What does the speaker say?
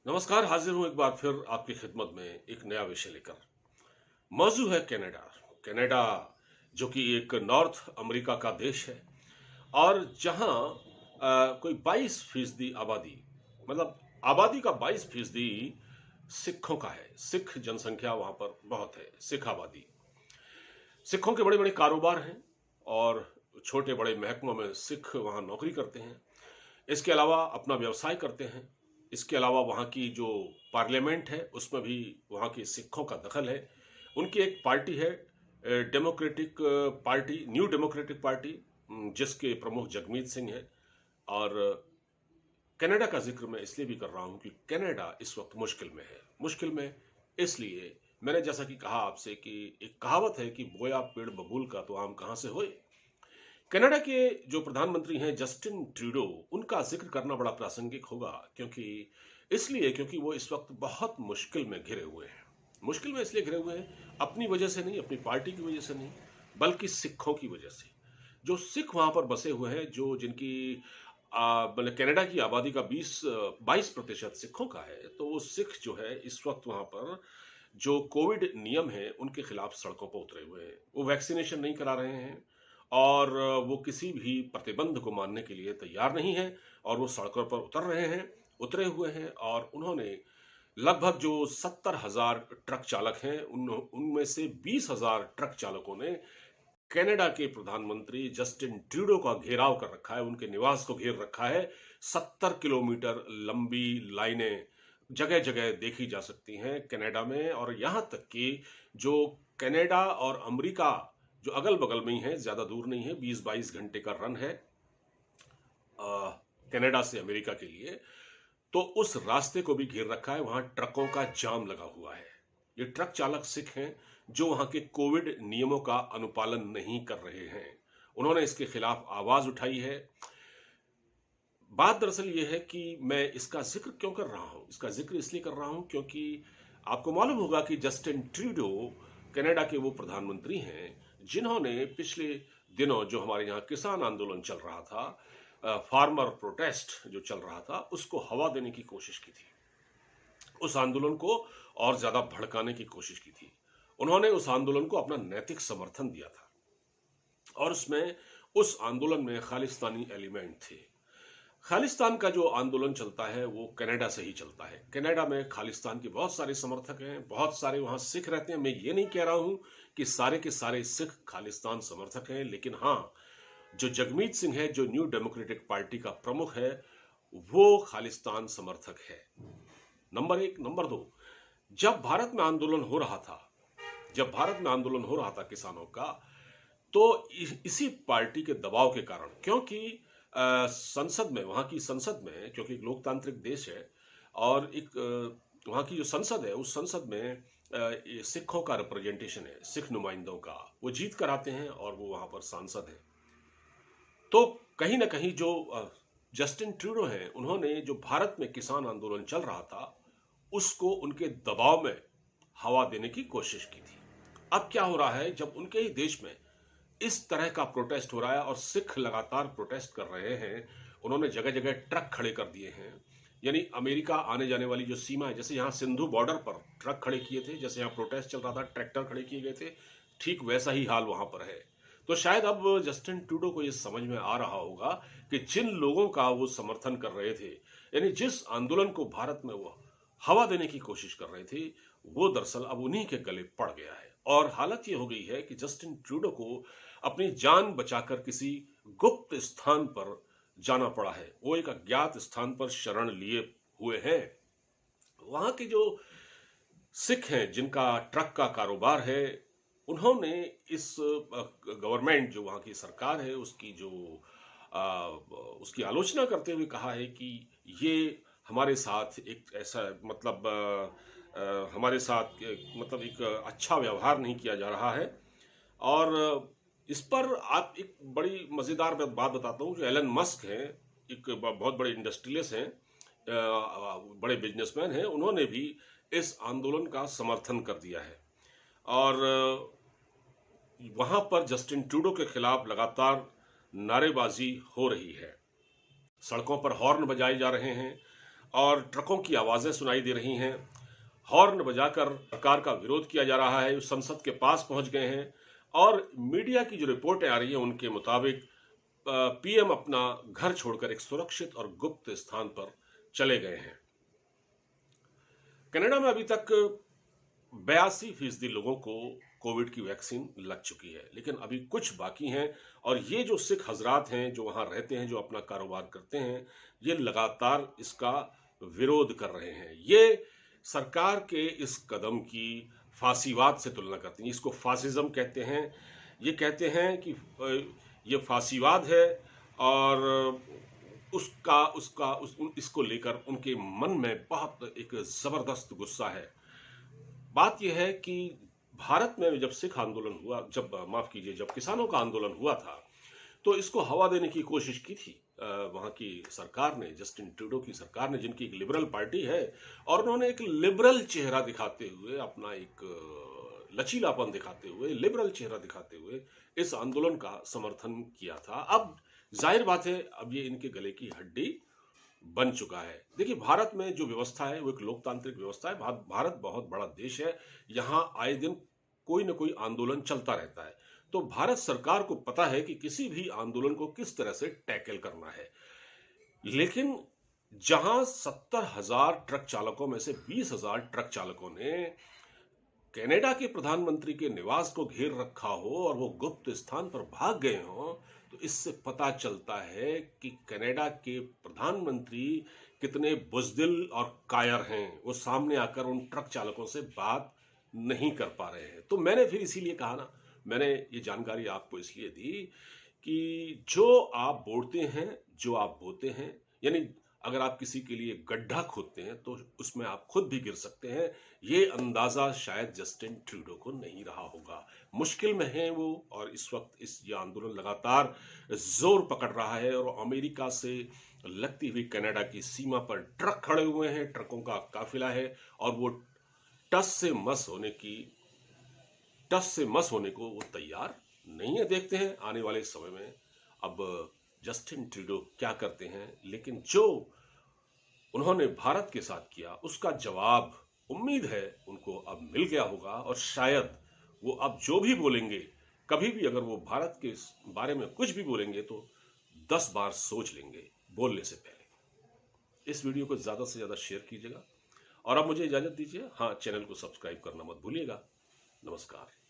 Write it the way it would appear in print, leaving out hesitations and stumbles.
नमस्कार, हाजिर हूं एक बार फिर आपकी खिदमत में एक नया विषय लेकर। मौजू है कनाडा। कनाडा जो कि एक नॉर्थ अमेरिका का देश है और जहां कोई 22% आबादी, मतलब आबादी का 22% सिखों का है। सिख जनसंख्या वहां पर बहुत है, सिख आबादी। सिखों के बड़े बड़े कारोबार हैं और छोटे बड़े महकमों में सिख वहां नौकरी करते हैं। इसके अलावा अपना व्यवसाय करते हैं। इसके अलावा वहाँ की जो पार्लियामेंट है उसमें भी वहाँ के सिखों का दखल है। उनकी एक पार्टी है, democratic party, new democratic party, जिसके प्रमुख जगमीत सिंह हैं। और कनाडा का जिक्र मैं इसलिए भी कर रहा हूँ कि कनाडा इस वक्त मुश्किल में है। मुश्किल में इसलिए, मैंने जैसा कि कहा आपसे कि एक कहावत है कि बोया पेड़ बबूल का तो आम कहाँ से होए। कनाडा के जो प्रधानमंत्री हैं जस्टिन ट्रूडो, उनका जिक्र करना बड़ा प्रासंगिक होगा क्योंकि वो इस वक्त बहुत मुश्किल में घिरे हुए हैं। मुश्किल में इसलिए घिरे हुए हैं, अपनी वजह से नहीं, अपनी पार्टी की वजह से नहीं, बल्कि सिखों की वजह से। जो सिख वहां पर बसे हुए हैं, जो जिनकी मतलब कनाडा की आबादी का 22% सिखों का है, तो वो सिख जो है इस वक्त वहां पर जो कोविड नियम है उनके खिलाफ सड़कों पर उतरे हुए हैं। वो वैक्सीनेशन नहीं करा रहे हैं और वो किसी भी प्रतिबंध को मानने के लिए तैयार नहीं है और वो सड़कों पर उतरे हुए हैं। और उन्होंने लगभग जो 70,000 ट्रक चालक हैं, उनमें से 20,000 ट्रक चालकों ने कनाडा के प्रधानमंत्री जस्टिन ट्रूडो का घेराव कर रखा है, उनके निवास को घेर रखा है। 70 किलोमीटर लंबी लाइनें जगह जगह देखी जा सकती हैं कनाडा में। और यहां तक कि जो कनाडा और अमेरिका जो अगल बगल में ही है, ज्यादा दूर नहीं है, 20-22 घंटे का रन है कनाडा से अमेरिका के लिए, तो उस रास्ते को भी घेर रखा है। वहां ट्रकों का जाम लगा हुआ है। ये ट्रक चालक सिख हैं जो वहां के कोविड नियमों का अनुपालन नहीं कर रहे हैं। उन्होंने इसके खिलाफ आवाज उठाई है। बात दरअसल ये है कि मैं इसका जिक्र क्यों कर रहा हूं। इसका जिक्र इसलिए कर रहा हूं क्योंकि आपको मालूम होगा कि जस्टिन ट्रूडो कनाडा के वो प्रधानमंत्री हैं जिन्होंने पिछले दिनों जो हमारे यहाँ किसान आंदोलन चल रहा था, फार्मर प्रोटेस्ट जो चल रहा था, उसको हवा देने की कोशिश की थी। उस आंदोलन को और ज्यादा भड़काने की कोशिश की थी। उन्होंने उस आंदोलन को अपना नैतिक समर्थन दिया था और उस आंदोलन में खालिस्तानी एलिमेंट थे। खालिस्तान का जो आंदोलन चलता है वो कनाडा से ही चलता है। कनाडा में खालिस्तान के बहुत सारे समर्थक हैं, बहुत सारे वहां सिख रहते हैं। मैं ये नहीं कह रहा हूं कि सारे के सारे सिख खालिस्तान समर्थक हैं, लेकिन हाँ, जो जगमीत सिंह है, जो न्यू डेमोक्रेटिक पार्टी का प्रमुख है, वो खालिस्तान समर्थक है। नंबर एक। नंबर दो, जब भारत में आंदोलन हो रहा था, किसानों का, तो इसी पार्टी के दबाव के कारण, क्योंकि संसद में, वहां की संसद में, क्योंकि एक लोकतांत्रिक देश है और वहां की जो संसद है, उस संसद में ये सिखों का रिप्रेजेंटेशन है, सिख नुमाइंदों का। वो जीत कर आते हैं और वो वहां पर सांसद हैं। तो कहीं ना कहीं जो जस्टिन ट्रूडो हैं, उन्होंने जो भारत में किसान आंदोलन चल रहा था उसको उनके दबाव में हवा देने की कोशिश की थी। अब क्या हो रहा है, जब उनके ही देश में इस तरह का प्रोटेस्ट हो रहा है और सिख लगातार प्रोटेस्ट कर रहे हैं, उन्होंने जगह जगह ट्रक खड़े कर दिए हैं। यानी अमेरिका आने जाने वाली जो सीमा है, जैसे यहाँ सिंधु बॉर्डर पर ट्रक खड़े किए थे, जैसे यहाँ प्रोटेस्ट चल रहा था ट्रैक्टर खड़े किए गए थे, ठीक वैसा ही हाल वहां पर है। तो शायद अब जस्टिन ट्रूडो को ये समझ में आ रहा होगा कि जिन लोगों का वो समर्थन कर रहे थे, यानी जिस आंदोलन को भारत में वो हवा देने की कोशिश कर रहे थे, वो दरअसल अब उन्हीं के गले पड़ गया है। और हालत ये हो गई है कि जस्टिन ट्रूडो को अपनी जान बचाकर किसी गुप्त स्थान पर जाना पड़ा है। वो एक अज्ञात स्थान पर शरण लिए हुए हैं। वहां के जो सिख हैं जिनका ट्रक का कारोबार है, उन्होंने इस गवर्नमेंट, जो वहां की सरकार है, उसकी आलोचना करते हुए कहा है कि ये हमारे साथ एक ऐसा, मतलब हमारे साथ मतलब एक अच्छा व्यवहार नहीं किया जा रहा है। और इस पर आप एक बड़ी मजेदार बात बताता हूँ। जो एलन मस्क हैं, एक बहुत बड़े इंडस्ट्रियलिस्ट हैं, बड़े बिजनेसमैन हैं, उन्होंने भी इस आंदोलन का समर्थन कर दिया है। और वहां पर जस्टिन ट्रूडो के खिलाफ लगातार नारेबाजी हो रही है, सड़कों पर हॉर्न बजाए जा रहे हैं और ट्रकों की आवाजें सुनाई दे रही हैं। हॉर्न बजाकर सरकार का विरोध किया जा रहा है। संसद के पास पहुंच गए हैं और मीडिया की जो रिपोर्टें आ रही हैं उनके मुताबिक पीएम अपना घर छोड़कर एक सुरक्षित और गुप्त स्थान पर चले गए हैं। कनाडा में अभी तक 82% लोगों को कोविड की वैक्सीन लग चुकी है, लेकिन अभी कुछ बाकी हैं। और ये जो सिख हजरात हैं जो वहां रहते हैं, जो अपना कारोबार करते हैं, ये लगातार इसका विरोध कर रहे हैं। ये सरकार के इस कदम की फासीवाद से तुलना करते हैं। इसको फासिज्म कहते हैं। ये कहते हैं कि ये फासीवाद है और इसको लेकर उनके मन में बहुत एक जबरदस्त गुस्सा है। बात यह है कि भारत में जब सिख आंदोलन हुआ, जब किसानों का आंदोलन हुआ था, तो इसको हवा देने की कोशिश की थी वहां की सरकार ने, जस्टिन ट्रूडो की सरकार ने, जिनकी एक लिबरल पार्टी है। और उन्होंने एक लिबरल चेहरा दिखाते हुए, अपना एक लचीलापन दिखाते हुए, लिबरल चेहरा दिखाते हुए इस आंदोलन का समर्थन किया था। अब जाहिर बात है, अब ये इनके गले की हड्डी बन चुका है। देखिए, भारत में जो व्यवस्था है वो एक लोकतांत्रिक व्यवस्था है। भारत बहुत बड़ा देश है। यहाँ आए दिन कोई ना कोई आंदोलन चलता रहता है। तो भारत सरकार को पता है कि किसी भी आंदोलन को किस तरह से टैकल करना है। लेकिन जहां 70,000 ट्रक चालकों में से 20,000 ट्रक चालकों ने कनाडा के प्रधानमंत्री के निवास को घेर रखा हो और वो गुप्त स्थान पर भाग गए हो, तो इससे पता चलता है कि कनाडा के प्रधानमंत्री कितने बुजदिल और कायर हैं। वो सामने आकर उन ट्रक चालकों से बात नहीं कर पा रहे हैं। तो मैंने फिर इसीलिए कहा ना, मैंने ये जानकारी आपको इसलिए दी कि जो आप बोते हैं, यानी अगर आप किसी के लिए गड्ढा खोदते हैं तो उसमें आप खुद भी गिर सकते हैं। ये अंदाजा शायद जस्टिन ट्रूडो को नहीं रहा होगा। मुश्किल में है वो, और इस वक्त ये आंदोलन लगातार जोर पकड़ रहा है और अमेरिका से लगती हुई कनाडा की सीमा पर ट्रक खड़े हुए हैं, ट्रकों का काफिला है और वो टस से मस होने को वो तैयार नहीं है। देखते हैं आने वाले समय में अब जस्टिन ट्रूडो क्या करते हैं। लेकिन जो उन्होंने भारत के साथ किया उसका जवाब उम्मीद है उनको अब मिल गया होगा। और शायद वो अब जो भी बोलेंगे, कभी भी अगर वो भारत के बारे में कुछ भी बोलेंगे तो 10 बार सोच लेंगे बोलने से पहले। इस वीडियो को ज्यादा से ज्यादा शेयर कीजिएगा और अब मुझे इजाजत दीजिए। हाँ, चैनल को सब्सक्राइब करना मत भूलिएगा। नमस्कार।